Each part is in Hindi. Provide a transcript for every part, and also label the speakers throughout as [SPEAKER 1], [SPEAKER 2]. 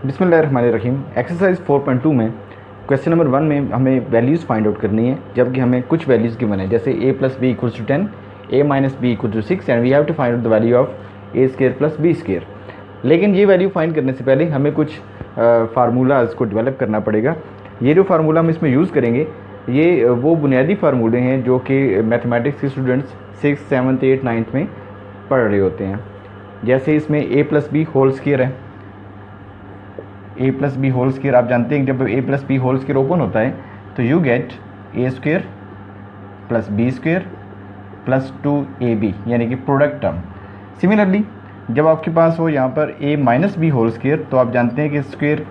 [SPEAKER 1] बिस्मिल्लाहिर्रहमानिर्रहीम। एक्सरसाइज 4.2 में क्वेश्चन नंबर 1 में हमें वैल्यूज़ फाइंड आउट करनी है, जबकि हमें कुछ वैल्यूज़ गिवन है, जैसे a plus B equals to 10, a minus B equal to 6 and we have to find out the value of a square plus b square. लेकिन ये वैल्यू फाइंड करने से पहले हमें कुछ फार्मूलाज को डेवलप करना पड़ेगा। ये जो फार्मूला हम इसमें यूज़ करेंगे, ये वो बुनियादी फार्मूले हैं जो कि मैथमेटिक्स के students 6th 7th 8th 9th में पढ़ रहे होते हैं। जैसे इसमें a plus B whole square है, a plus B whole square आप जानते हैं कि जब a plus B whole square open होता है तो you get a square plus B square plus 2ab, यानी कि प्रोडक्ट टर्म। सिमिलरली जब आपके पास हो यहाँ पर a minus B whole square, तो आप जानते हैं कि स्क्वायर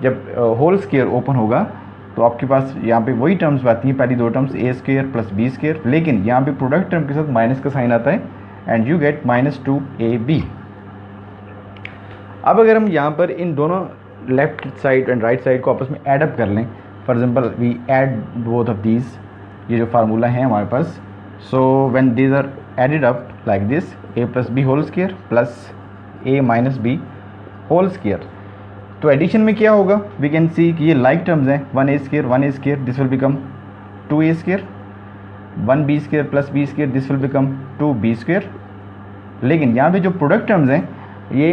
[SPEAKER 1] जब होल स्क्वायर ओपन होगा तो आपके पास यहाँ पे वही टर्म्स आती हैं, पहली दो terms a square plus B square, लेकिन यहाँ पे प्रोडक्ट टर्म के साथ माइनस का साइन आता है and you get minus 2ab। अब अगर हम यहाँ पर इन दोनों left side and right side को आपस में ऐड अप कर लें, for example we add both of these, ये जो फार्मूला है हमारे पास, so when these are added up like this, a plus B whole square plus a minus B whole square, तो एडिशन में क्या होगा, वी कैन सी कि ये लाइक टर्म्स हैं, 1a square this will become 2a square, 1b square plus b square this will become 2b square. लेकिन यहाँ पे जो प्रोडक्ट टर्म्स हैं ये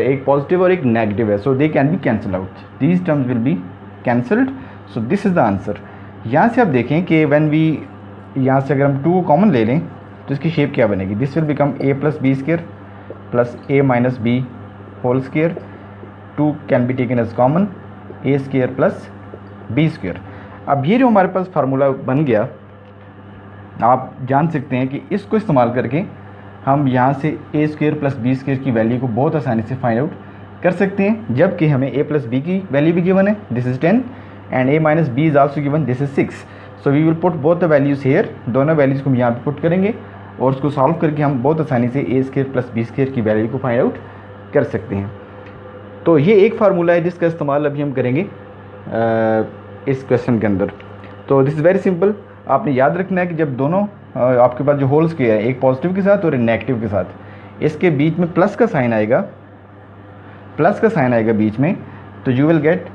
[SPEAKER 1] एक पॉजिटिव और एक नेगेटिव है, so they can be cancel out, these terms will be cancelled, so this is the answer. यहाँ से आप देखें कि व्हेन वी यहाँ से अगर हम 2 कॉमन ले लें तो इसकी शेप क्या बनेगी, this will become a plus B square plus a minus B whole square, 2 can be taken as common, a square plus b square. अब ये जो हमारे पास फार्मूला बन गया, आप जान सकते हैं कि इसको इस्तेमाल करके हम यहाँ से a square plus B square की वैल्यू को बहुत आसानी से फाइंड आउट कर सकते हैं, जबकि हमें a प्लस बी की वैल्यू भी गिवन है, this is 10 and a minus b is also given, this is 6। So we will put both the values here, दोनों वैल्यूज़ को हम यहाँ पे पुट करेंगे और उसको सॉल्व करके हम बहुत आसानी से a square plus B square की वैल्यू को फाइंड आउट कर सकते हैं। तो ये एक फार्मूला है जिसका इस्तेमाल अभी हम करेंगे इस क्वेश्चन के अंदर। तो दिस इज़ वेरी सिंपल, आपने याद रखना है कि जब दोनों आपके पास जो होल स्क्वायर है, एक पॉजिटिव के साथ और एक नेगेटिव के साथ, इसके बीच में प्लस का साइन आएगा, बीच में, तो you will get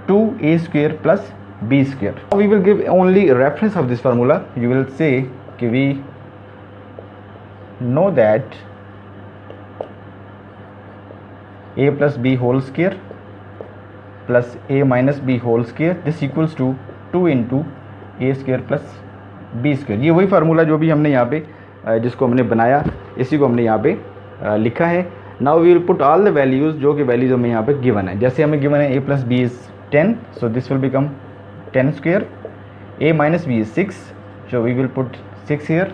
[SPEAKER 1] 2a square plus b square. We will give only reference of this formula, you will say कि we know that a plus B whole square plus a minus B whole square this equals to 2 into a square plus B square. ये वही फार्मूला जो भी हमने यहाँ पे जिसको हमने बनाया, इसी को हमने यहाँ पे लिखा है। Now we will put all the values, जो कि वैल्यूज़ हमें यहाँ पे गिवन है। जैसे हमें गिवन है a plus b is 10, so this will become 10 square, a minus b is 6, so we will put 6 here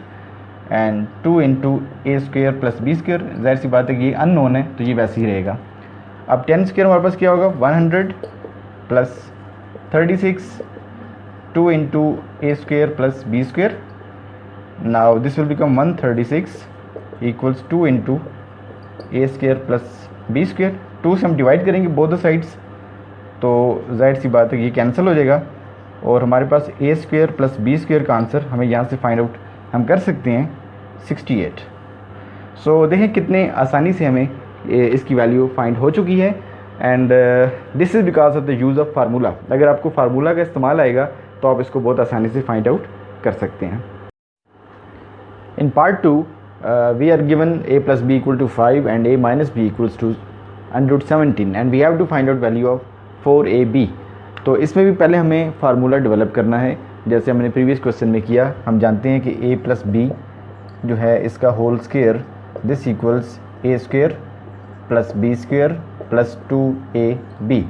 [SPEAKER 1] and 2 into a square plus B square. ज़ाहिर सी बात है कि ये अननोन है तो ये वैसे ही रहेगा। अब 10 स्क्वायर हमारे पास क्या होगा, 100 plus 36, 2 into a square plus b square. Now this will become 136 equals 2 into a square plus b square. 2 से हम डिवाइड करेंगे बोथ द साइड्स, तो जाहिर सी बात है ये कैंसिल हो जाएगा और हमारे पास a square plus b square का आंसर हमें यहाँ से फाइंड आउट हम कर सकते हैं 68। सो देखें कितने आसानी से हमें इसकी वैल्यू फाइंड हो चुकी है and this is because of the use of formula. अगर आपको फार्मूला का इस्तेमाल आएगा तो आप इसको बहुत आसानी से फाइंड आउट कर सकते हैं। In part 2 we are given a plus b equal to 5 and a minus b equals to √17 and we have to find out value of 4ab। तो इसमें भी पहले हमें फार्मूला डेवलप करना है, जैसे हमने प्रीवियस क्वेश्चन में किया। हम जानते हैं कि a प्लस बी जो है इसका whole square this equals a square plus b square plus 2ab।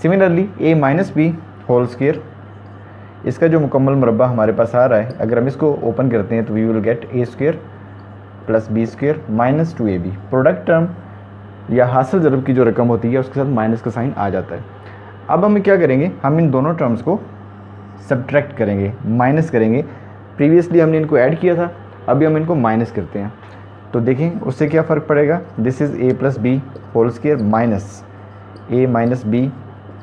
[SPEAKER 1] Similarly a minus B whole square, इसका जो मुकम्मल मुरब्बा हमारे पास आ रहा है, अगर हम इसको ओपन करते हैं तो we will get a square plus b square minus 2ab। Product term या हासिल ज़रब की जो रकम होती है उसके साथ माइनस का साइन आ जाता है। अब हमें क्या करेंगे, हम इन दोनों टर्म्स को सब्ट्रैक्ट करेंगे, माइनस करेंगे। प्रीवियसली हमने इनको ऐड किया था, अभी हम इनको माइनस करते हैं, तो देखें उससे क्या फ़र्क पड़ेगा, this is a plus B whole square minus a minus B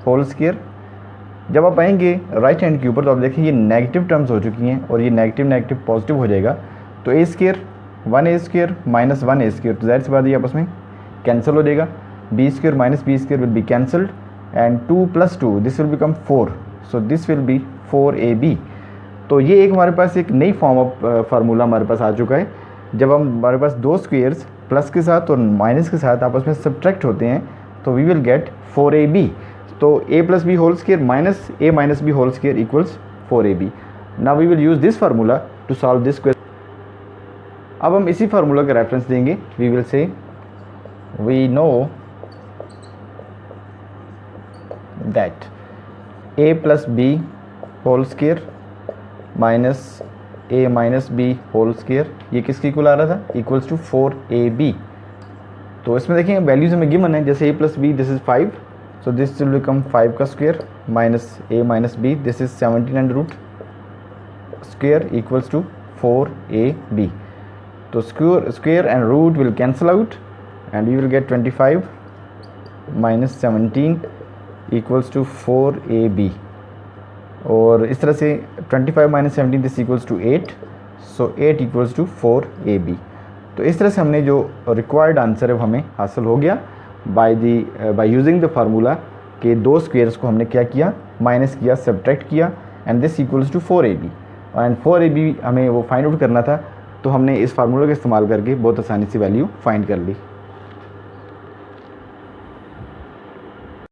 [SPEAKER 1] whole square. जब आप आएंगे राइट हैंड के ऊपर तो आप देखें ये नेगेटिव टर्म्स हो चुकी हैं और ये नेगेटिव पॉजिटिव हो जाएगा, तो a square 1a square minus 1a square, तो ज़ाहिर सी बात है आपस में कैंसिल हो जाएगा। B square minus b square will be cancelled and 2 + 2 this will become 4, so this will be 4ab। तो ये एक हमारे पास एक नई फॉर्म ऑफ फार्मूला हमारे पास आ चुका है। जब हम हमारे पास दो स्क्वेयर्स प्लस के साथ और माइनस के साथ आपस में सब्ट्रैक्ट होते हैं तो वी विल गेट 4ab। तो a + b whole square minus a - b whole square equals 4ab। Now we will use this formula to solve this question. अब हम इसी फार्मूला का रेफरेंस देंगे। We will say we know that a + b whole square minus a - b whole square ये किसके इक्वल आ रहा था, इक्वल्स टू 4ab। तो इसमें देखें वैल्यूज हमें गिवन है, जैसे a + b this is 5, so this will become 5 का square minus a - b this is 17 square equals to 4ab। तो square and root will cancel out and we will get 25 - 17 equals to 4ab। और इस तरह से 25 - 17 this equals to 8, so 8 equals to 4ab। तो इस तरह से हमने जो रिक्वायर्ड आंसर है वो हमें हासिल हो गया बाय यूजिंग द फार्मूला के दो स्क्वेयर्स को हमने क्या किया, माइनस किया, सब्ट्रैक्ट किया, and this equals to 4ab। And 4ab हमें वो फाइंड आउट करना था, तो हमने इस फार्मूला का इस्तेमाल करके बहुत आसानी से वैल्यू फाइंड कर ली।